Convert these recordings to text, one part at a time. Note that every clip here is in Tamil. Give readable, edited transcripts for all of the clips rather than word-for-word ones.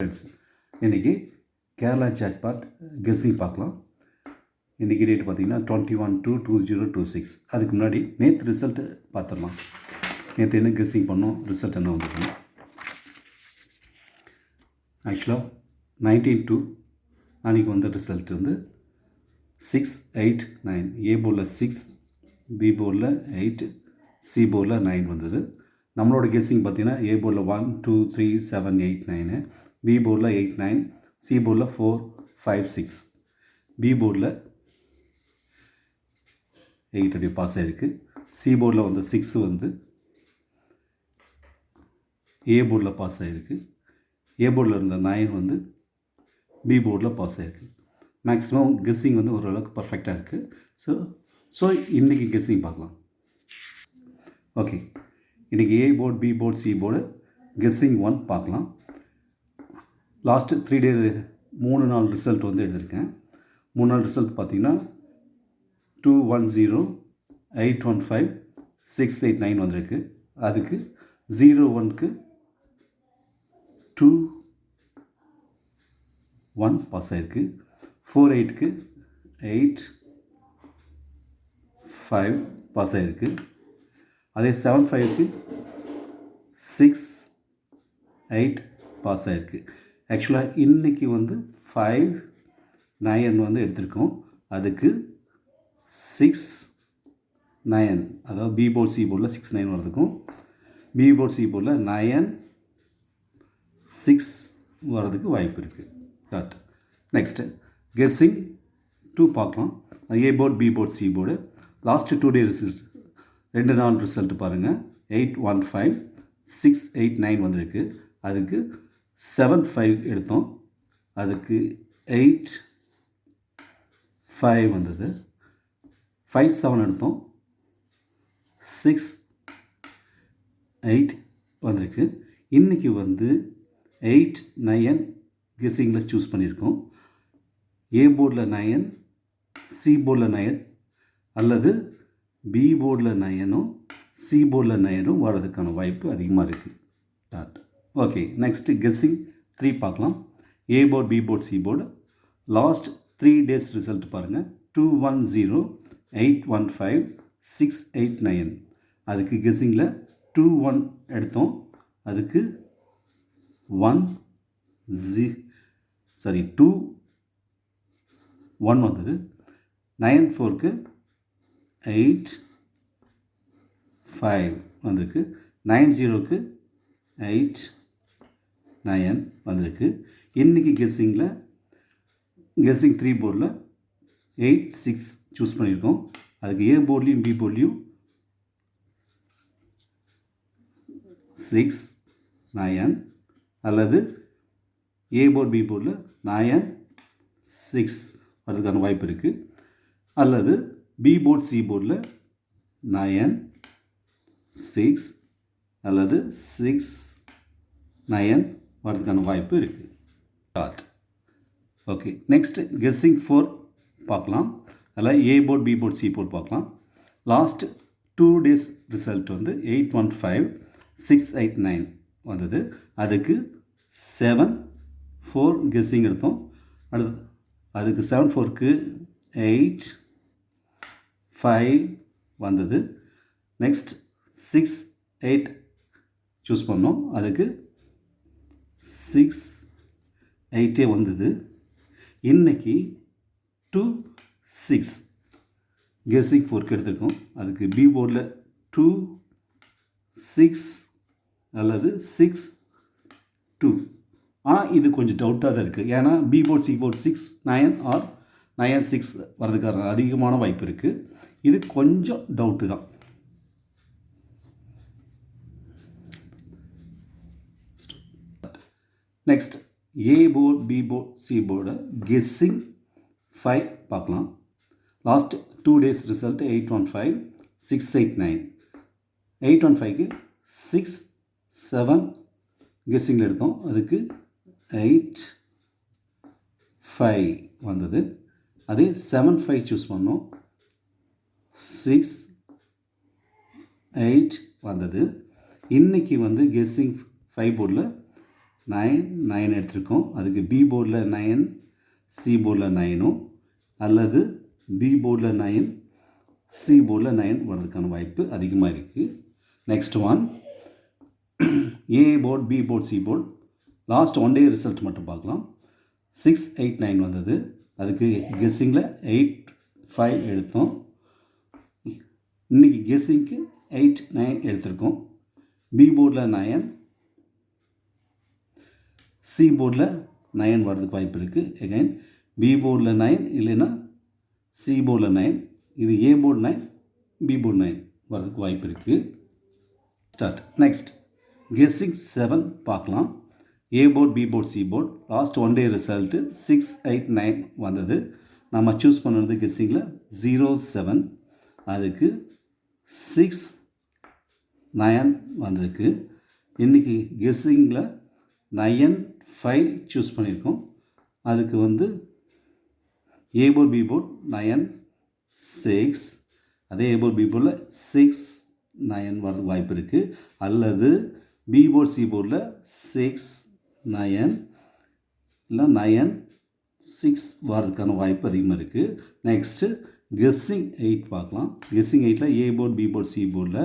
ஃப்ரெண்ட்ஸ், இன்றைக்கி கேரளா ஜாக்பாட் கெஸ்ஸிங் பார்க்கலாம். இன்றைக்கி டேட் பார்த்திங்கன்னா 21/2/2026. அதுக்கு முன்னாடி நேற்று ரிசல்ட்டு பார்த்துடலாம். நேற்று என்ன கெஸ்ஸிங் பண்ணோம், ரிசல்ட் என்ன வந்துருக்கணும். ஆக்சுவலாக 19/2 அன்றைக்கி வந்த ரிசல்ட் வந்து 6-8-9. ஏ போர்டில் 6, பி போர்டில் 8, சி போர்டில் 9 வந்தது. நம்மளோட கெஸ்ஸிங் பார்த்திங்கன்னா ஏ போர்டில் 1, 2, 3, 7, 8, 9, பி போர்டில் 8, 9, சி போர்டில் 4, 5, 6, பி போர்டில் 8 அப்படி பாஸ் ஆகிருக்கு. சி போர்டில் வந்து 6 வந்து ஏ போர்டில் பாஸ் ஆகிருக்கு. ஏ போர்டில் இருந்த 9 வந்து பி போர்டில் பாஸ் ஆகிருக்கு. மேக்ஸிமம் கெஸ்ஸிங் வந்து ஓரளவுக்கு பர்ஃபெக்டாக இருக்குது. ஸோ இன்றைக்கி கெஸ்ஸிங் பார்க்கலாம். ஓகே, இன்றைக்கி A board, B board, C board guessing 1 பார்க்கலாம். லாஸ்ட்டு 3 டே 3 நாள் ரிசல்ட் வந்து எடுத்திருக்கேன். 3 நாள் ரிசல்ட் பார்த்திங்கன்னா 210, 815, 689 வந்திருக்கு. அதுக்கு 01க்கு 2-1 பாஸ் ஆகிருக்கு. 48க்கு 8-5 பாஸ் ஆகிருக்கு. அதே 75க்கு 6-8 பாஸ் ஆகிருக்கு. ஆக்சுவலாக இன்றைக்கி வந்து 5-9 வந்து எடுத்திருக்கோம். அதுக்கு 6-9, அதாவது பி போர்டு சி போர்டில் 6-9 வரதுக்கும், பி போர்டு சி போர்டில் 9-6 வர்றதுக்கு வாய்ப்பு இருக்குது. ஸ்டார்ட். நெக்ஸ்ட்டு கெஸ்ஸிங் 2 பார்க்கலாம். A board, B board, C board last 2 day result 2 நாள் ரிசல்ட் பாருங்கள். 815, 689 வந்திருக்கு. அதுக்கு 75 எடுத்தோம். அதுக்கு 85 வந்தது. 57 எடுத்தோம். 68 வந்திருக்கு. இன்றைக்கி வந்து 8-9 கெஸ்ஸிங்கில் சூஸ் பண்ணியிருக்கோம். ஏ போர்டில் 9, சி போர்டில் 9 அல்லது பி போர்டில் 9ம் சி போர்டில் 9ம் வர்றதுக்கான வாய்ப்பு அதிகமாக இருக்குது. ஸ்டார்ட். ஓகே, நெக்ஸ்ட்டு கெஸ்ஸிங் 3 பார்க்கலாம். A board, B board, C board last 3 days result பாருங்கள். 210, 815, 689. அதுக்கு கெஸ்ஸிங்கில் 21 எடுத்தோம். அதுக்கு 2-1 வந்தது. 94க்கு 8-5 வந்திருக்கு. 90க்கு 8-9 வந்திருக்கு. இன்றைக்கி கெஸ்ஸிங்கில் கெஸ்ஸிங் 3 போர்டில் 8-6 சூஸ் பண்ணியிருக்கோம். அதுக்கு ஏ போர்ட்லேயும் பி போர்ட்லேயும் 6-9 அல்லது ஏ போர்டு, பி போர்டில் 9-6 வர்றதுக்கான வாய்ப்பு இருக்குது. அல்லது பி போர்டு, சி போர்டில் 9-6 அல்லது 6-9 வர்றதுக்கான வாய்ப்பு இருக்குது. ஸ்டார்ட். ஓகே, நெக்ஸ்ட் கெஸ்ஸிங் 4 பார்க்கலாம். அதில் A board, B board, C board பார்க்கலாம். லாஸ்ட் 2 டேஸ் ரிசல்ட் வந்து 815, 689 வந்தது. அதுக்கு 74 கெஸ்ஸிங் எடுத்தோம். அதுக்கு 74க்கு 8-5 வந்தது. நெக்ஸ்ட் 6-8 சூஸ் பண்ணோம். அதுக்கு 6-8 வந்தது. இன்றைக்கி 2-6 கெஸ்ஸிங் 4க்கு எடுத்துருக்கோம். அதுக்கு பி போர்டில் 2-6 அல்லது 6-2. ஆனால் இது கொஞ்சம் டவுட்டாக தான் இருக்குது. ஏன்னா B board, C board 6-9 or 9-6 வர்றதுக்கான அதிகமான வாய்ப்பு இருக்குது. இது கொஞ்சம் டவுட்டு தான். Next A board, B board, C board guessing 5 பார்க்கலாம். Last 2 days result 815, 689. 815க்கு 6-7 கெஸ்ஸிங்கில் எடுத்தோம். அதுக்கு 8-5 வந்தது. அதே 7-5 சூஸ் பண்ணோம். 6-8 வந்தது. இன்றைக்கி வந்து கெஸ்ஸிங் 5 போர்டில் 9 எடுத்திருக்கோம். அதுக்கு பி போர்டில் 9, சி போர்டில் 9 அல்லது பி போர்டில் 9, சி போர்டில் 9 வர்றதுக்கான வாய்ப்பு அதிகமாக இருக்குது. Next one A board, B board, C board. Last one day result மட்டும் பார்க்கலாம். 6, 8, 9 வந்தது. அதுக்கு கெஸ்ஸிங்கில் 8, 5 எடுத்தோம். இன்றைக்கி கெஸ்ஸிங்க்கு 8, 9 எடுத்திருக்கோம். பி போர்டில் 9, சி போர்டில் 9 வர்றதுக்கு வாய்ப்பு இருக்குது. எகைன் பி போர்டில் 9 இல்லைன்னா சி போர்டில் 9. இது ஏ போர்டு 9, பி போர்டு 9 வர்றதுக்கு வாய்ப்பு இருக்குது. ஸ்டார்ட். நெக்ஸ்ட் கெஸ்ஸிங் 7 பார்க்கலாம். A board, B board, C board. Last one day result 6, 8, 9 வந்தது. நம்ம சூஸ் பண்ணுறது கெஸ்ஸிங்கில் 0, 7. அதுக்கு 6, 9 வந்திருக்கு. இன்றைக்கி கெஸ்ஸிங்கில் 9, 5 சூஸ் பண்ணியிருக்கோம். அதுக்கு வந்து ஏ போர்ட், பி போர்ட் 9, 6. அதே ஏ போர்ட், பி போர்டில் 6, 9 வரதுக்கு வாய்ப்பு இருக்குது. அல்லது பி போர்ட், சி போர்டில் 6, 9 இல்லை 9, 6 வரதுக்கான வாய்ப்பு அதிகமாக இருக்குது. நெக்ஸ்ட்டு கெஸ்ஸிங் 8 பார்க்கலாம். கெஸ்ஸிங் 8ல் ஏ போர்ட், பி போர்ட், சி போர்டில்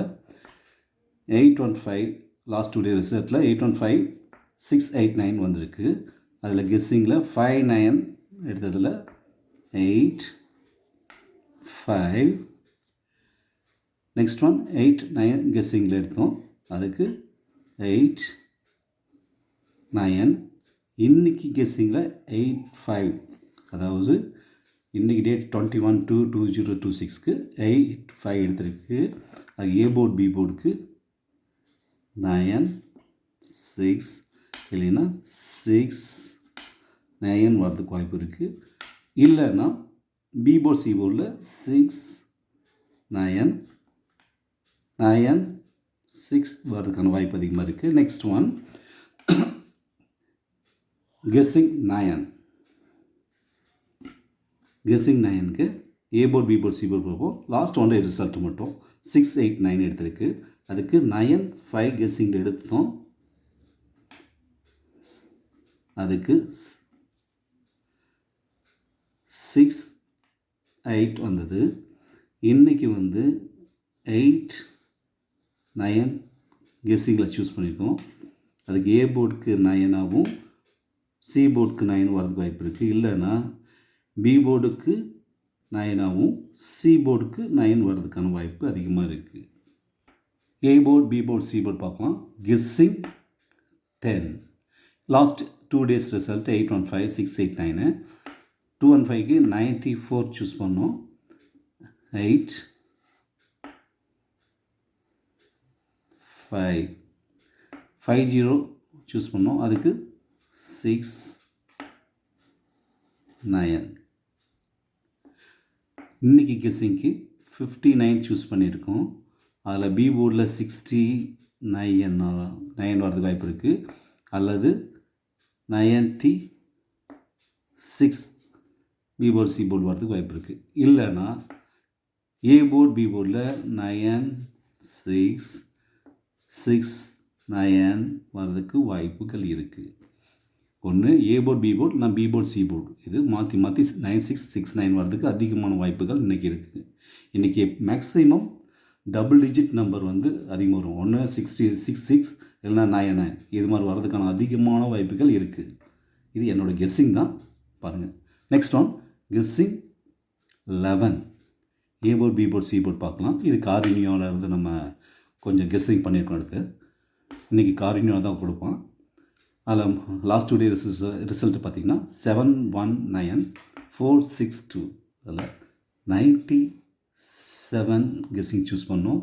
8, 1, 5 லாஸ்ட் 2 டே ரிசல்ட்டில் 8, 1, 5, 6, 8, 9 வந்திருக்கு. அதில் கெஸ்ஸிங்கில் 5, 9 எடுத்ததில் 8, 5. நெக்ஸ்ட் ஒன் 8, 9 கெஸ்ஸிங்கில் எடுத்தோம். அதுக்கு 8, 9. இன்றைக்கி கெஸ்ஸிங்கில் 8, 5. அதாவது இன்றைக்கி டேட் 21/2/2026க்கு 8, 5 எடுத்திருக்கு. அது ஏ போர்ட், பி போர்டுக்கு 9, 6 இல்லைன்னா 6, 9 வரதுக்கு வாய்ப்பு இருக்குது. இல்லைன்னா பி போர்ட், சி போர்டில் 6, 9, 9, 6 வரதுக்கான வாய்ப்பு அதிகமாக இருக்குது. Next one guessing 9. கெஸ்ஸிங் 9க்கு A board, B board, C board பார்ப்போம். லாஸ்ட் ஒன் டே ரிசல்ட் மட்டும் 6, 8, 9 எடுத்திருக்கு. அதுக்கு 9, 5 கெஸ்ஸிங்கில் எடுத்தோம். அதுக்கு 6, 8 வந்தது. இன்றைக்கி வந்து 8, 9 கெஸ்ஸிங்கில் சூஸ் பண்ணியிருக்கோம். அதுக்கு ஏ போர்டுக்கு 9 ஆகும், சி போர்டுக்கு 9 வரதுக்கு வாய்ப்பு இருக்குது. இல்லைன்னா பி போர்டுக்கு 9 ஆகும், சி போர்டுக்கு 9 வரதுக்கான வாய்ப்பு அதிகமாக இருக்குது. A board, B board, C board பார்க்கலாம். கெஸ்ஸிங் 10. Last 2 days result 8, 1, 5, 6, 8, 9. 2, 1, 5க்கு 94 சூஸ் பண்ணோம். 8, 5, 50 சூஸ் பண்ணோம். அதுக்கு 6, 9. இன்றைக்கி கெஸ்ஸிங்க்கு 59 சூஸ் பண்ணியிருக்கோம். அதில் பி போர்டில் 69 வரதுக்கு வாய்ப்பு இருக்குது. அல்லது 96 பி போர்டு, சி போர்டு வரதுக்கு வாய்ப்பு இருக்குது. இல்லைன்னா ஏ போர்டு, பி போர்டில் 9, 6, 6, 9 வரதுக்கு வாய்ப்புகள் இருக்குது. ஒன்று ஏ போர்ட், பி போர்ட், நான் பி போர்ட், சி போர்டு. இது மாற்றி மாற்றி 9, 6, 6, 9 வரதுக்கு அதிகமான வாய்ப்புகள் இன்றைக்கி இருக்குது. இன்றைக்கி மேக்ஸிமம் டபுள் டிஜிட் நம்பர் வந்து அதிகமாக வரும். ஒன்று 66 இல்லைனா 99 இது மாதிரி வர்றதுக்கான அதிகமான வாய்ப்புகள் இருக்குது. இது என்னோடய கெஸ்ஸிங் தான், பாருங்கள். Next one guessing 11. A board, B board, C board பார்க்கலாம். இது காரினியோவில் இருந்து நம்ம கொஞ்சம் கெஸ்ஸிங் பண்ணியிருக்கோம். அடுத்து இன்றைக்கி காரினியோவில் தான் கொடுப்போம். அதில் லாஸ்ட் 2 டே ரிசல்ட்டு பார்த்திங்கன்னா 719 462. அதில் 97 கெஸ்ஸிங் சூஸ் பண்ணோம்.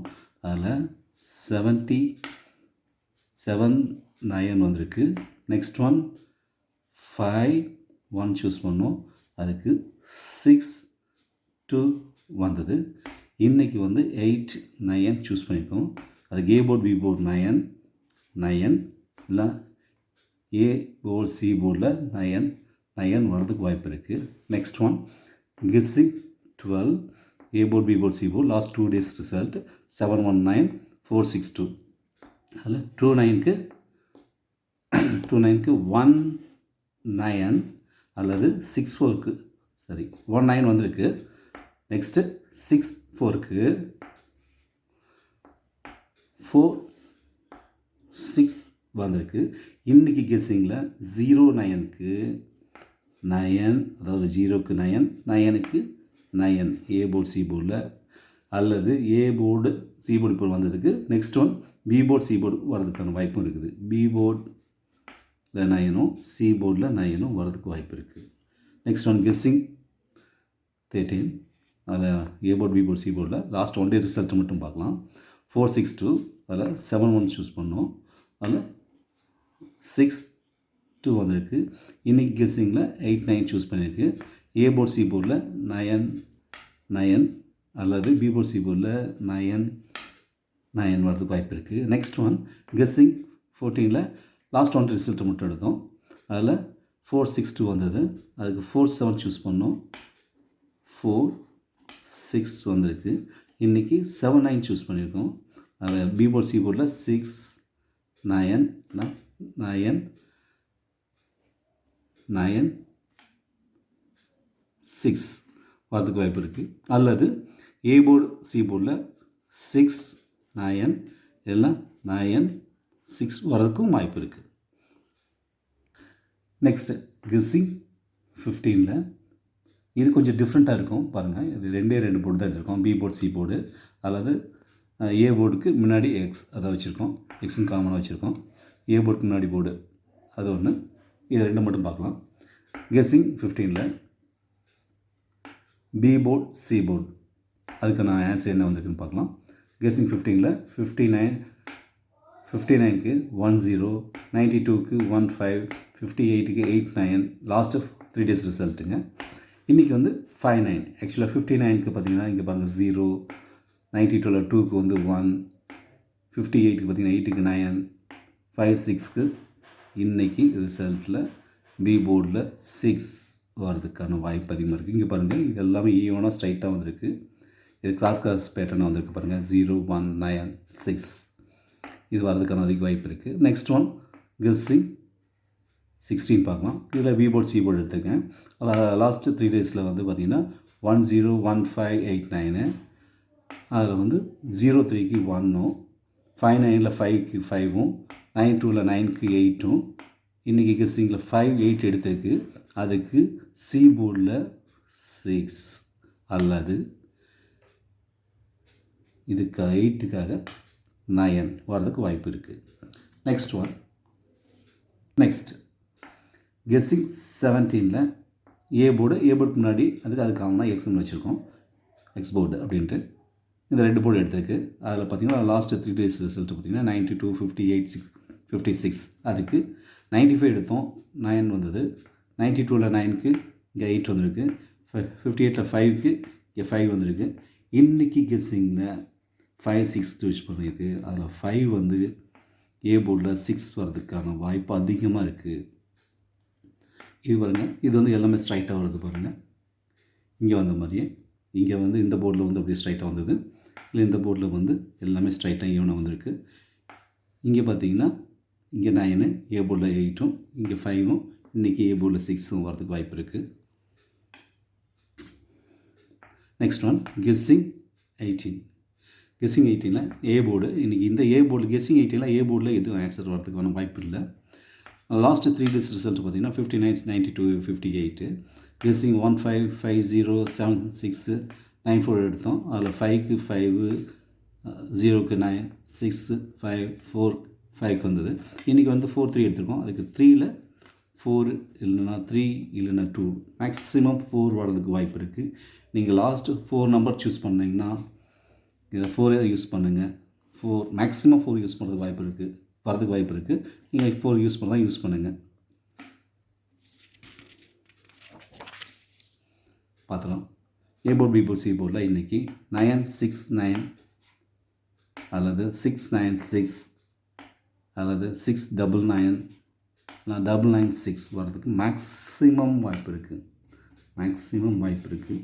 அதில் 79 வந்திருக்கு. நெக்ஸ்ட் ஒன் 51 சூஸ் பண்ணோம். அதுக்கு 62 வந்தது. இன்றைக்கி வந்து 89 சூஸ் பண்ணியிருக்கோம். அதுக்கு ஏ போர்ட், பி போர்ட் 9 இல்லை ஏ போர்ட், சி போர்டில் 9 வரதுக்கு வாய்ப்பு இருக்குது. Next one guessing 12. A board, B board, C board last 2 days result 719 462. அதில் 29க்கு 2 9க்கு 1 9 அல்லது 6 4க்கு சரி 1 9 வந்திருக்கு. நெக்ஸ்ட்டு 6 4க்கு 4 6 வந்திருக்கு. இன்றைக்கி கெஸ்ஸிங்கில் 0 9க்கு 9 அதாவது 0க்கு 9 9க்கு 9 ஏ போர்டு சி போர்டில் அல்லது ஏ போர்டு சி போர்டு இப்போ வந்ததுக்கு next one B board C board வரதுக்கான வாய்ப்பும் இருக்குது. பி போர்டில் 9ம் சி போர்டில் 9ம் வரதுக்கு வாய்ப்பு இருக்குது. நெக்ஸ்ட் ஒன் கெஸ்ஸிங் 13 அதில் A board B board C போர்டில் லாஸ்ட் ஒன் டே ரிசல்ட் மட்டும் பார்க்கலாம். 4 6 2 அதில் 7 1 சூஸ் பண்ணோம். அதில் 6 2 வந்திருக்கு. இன்றைக்கி கெஸ்ஸிங்கில் 8 9 சூஸ் பண்ணியிருக்கு. ஏ போர்டு சி போர்டில் 9 9 அல்லது பி போர்டு சி போர்டில் 9 9 வரதுக்கு வாய்ப்பு இருக்குது. நெக்ஸ்ட் ஒன் கெஸ்ஸிங் 14ல் லாஸ்ட் ஒன் ரிசல்ட்டை மட்டும் எடுத்தோம். அதில் 4 6 2 வந்தது. அதுக்கு 4 7 சூஸ் பண்ணோம். 4 6 வந்திருக்கு. இன்றைக்கி 7 9 சூஸ் பண்ணியிருக்கோம். அதில் பி போர்டு சி போர்டில் 6 9 9 9 6 வரதுக்கு வாய்ப்பு இருக்குது. அல்லது ஏ போர்டு சி போர்டில் 6 9 எல்லாம் 9 6 வரதுக்கும் வாய்ப்பு இருக்குது. நெக்ஸ்ட்டு கெஸ்ஸிங் 15ல் இது கொஞ்சம் டிஃப்ரெண்ட்டாக இருக்கும் பாருங்கள். இது ரெண்டு போர்டு தான் எடுத்திருக்கோம். பி போர்டு சி போர்டு அல்லது ஏ போர்டுக்கு முன்னாடி எக்ஸ் அதை வச்சுருக்கோம். எக்ஸும் காமனாக வச்சுருக்கோம். ஏ போர்டுக்கு முன்னாடி போர்டு அது ஒன்று. இது ரெண்டு மட்டும் பார்க்கலாம். கெஸ்ஸிங் 15ல் பி போர்டு சி போர்டு அதுக்கான ஆன்சர் என்ன வந்திருக்குன்னு பார்க்கலாம். கெஸ்ஸிங் 15ல் 59க்கு 10 92க்கு 15 58க்கு 8 9 லாஸ்ட்டு 3 days ரிசல்ட்டுங்க. இன்றைக்கி வந்து 5 9 ஆக்சுவலாக 59க்கு பார்த்தீங்கன்னா இங்கே பாருங்கள் 0 92ல் 2க்கு வந்து 1 58க்கு பார்த்தீங்கன்னா 8க்கு 9 5 6க்கு இன்றைக்கி ரிசல்ட்டில் பி போர்டில் 6 வரதுக்கான வாய்ப்பு அதிகமாக இருக்குது. இங்கே பாருங்கள் இது எல்லாமே ஈவனாக ஸ்ட்ரைட்டாக வந்திருக்கு. இது கிராஸ் பேட்டர்னாக வந்திருக்கு பாருங்கள். 0 1 9 6 இது வரதுக்கான அதிக வாய்ப்பு இருக்குது. நெக்ஸ்ட் ஒன் கெஸ்ஸிங் 16 பார்க்கலாம். இதில் பி போர்டு சி போர்டு எடுத்துருக்கேன். லாஸ்ட்டு 3 daysல வந்து பார்த்திங்கன்னா 1 0 1 5 8 9 அதில் வந்து 0 3க்கு 1 5 9ல் 5க்கு 5 9 2ல் 9க்கு 8 இன்றைக்கி கெஸ்ஸிங்கில் 5 8 எடுத்துருக்கு. அதுக்கு சி போர்டில் 6 அல்லது இதுக்கு 8க்காக 9 வரதுக்கு வாய்ப்பு இருக்குது. நெக்ஸ்ட் ஒன் நெக்ஸ்ட் கெஸ்ஸிங் 17ல் ஏ போர்டுக்கு முன்னாடி அது காமனாக எக்ஸ்ன்னு வச்சுருக்கோம். எக்ஸ் போர்டு அப்படின்ட்டு இந்த ரெண்டு போர்டு எடுத்துருக்கு. அதில் பார்த்திங்கன்னா லாஸ்ட்டு 3 days ரிசல்ட்டு பார்த்திங்கன்னா 92 58 56 அதுக்கு 95 எடுத்தோம் 9 வந்தது. 92ல் 9க்கு இங்கே 8 வந்திருக்கு. 58ல் 5க்கு இங்கே 5 வந்திருக்கு. இன்றைக்கி கெஸ்ஸிங்கில் 5 6 சூஸ் பண்ணியிருக்கு. அதில் 5 வந்து ஏ போர்டில் 6 வரதுக்கான வாய்ப்பு அதிகமாக இருக்குது. இது பாருங்கள், இது வந்து எல்லாமே ஸ்ட்ரைட்டாக வருது பாருங்கள். இங்கே வந்த மாதிரியே இங்கே வந்து இந்த போர்டில் வந்து அப்படியே ஸ்ட்ரைட்டாக வந்தது. இல்லை இந்த போர்டில் வந்து எல்லாமே ஸ்ட்ரைட்டாக ஈவனாக வந்திருக்கு. இங்கே பார்த்தீங்கன்னா இங்கே 9 ஏ போர்டில் 8ம் இங்கே 5ம் இன்றைக்கி ஏ போர்டில் 6ம் வரதுக்கு வாய்ப்பு இருக்குது. Next one guessing 18. கெஸ்ஸிங் 18ல் ஏ போர்டு இன்றைக்கி இந்த ஏ போர்டு கெஸ்ஸிங் 18ல் ஏ போர்டில் எதுவும் ஆன்சர் வரதுக்கான வாய்ப்பு இல்லை. லாஸ்ட்டு 3 days ரிசல்ட் பார்த்திங்கன்னா 59 92 58 கெஸ்ஸிங் 15 50 7 6 9 4 எடுத்தோம். அதில் 5க்கு 5 0க்கு 9 6 5 4 5க்கு வந்தது. இன்றைக்கி வந்து 4 3 எடுத்துருக்கோம். அதுக்கு 3ல் 4 இல்லைனா 3 இல்லைனா 2 மேக்ஸிமம் 4 வரதுக்கு வாய்ப்பு இருக்குது. நீங்கள் லாஸ்ட்டு 4 நம்பர் சூஸ் பண்ணிங்கன்னா இதில் 4 யூஸ் பண்ணுங்கள். 4 மேக்ஸிமம் 4 யூஸ் பண்ணுறதுக்கு வாய்ப்பு இருக்குது வரதுக்கு வாய்ப்பு இருக்குது. நீங்கள் 4 யூஸ் பண்ணலாம் யூஸ் பண்ணுங்கள். பார்த்துலாம். A board B board C போர்டில் இன்றைக்கி 9 6 9 அல்லது 6 9 6 அல்லது 6 9 9 9 9 6 வரதுக்கு மேக்ஸிமம் வாய்ப்பு இருக்குது.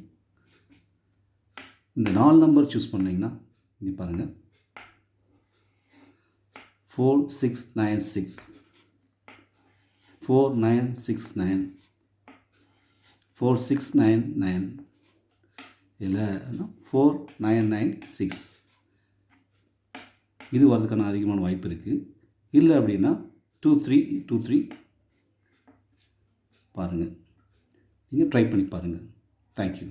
இந்த 4 நம்பர் சூஸ் பண்ணிங்கன்னா இங்கே பாருங்கள் 4 6 9 6 4969 4699 இல்லை 4996 இது வரதுக்கான அதிகமான வாய்ப்பு இருக்குது. இல்லை அப்படின்னா 2323 பாருங்கள். நீங்கள் ட்ரை பண்ணி பாருங்கள். தேங்க்யூ.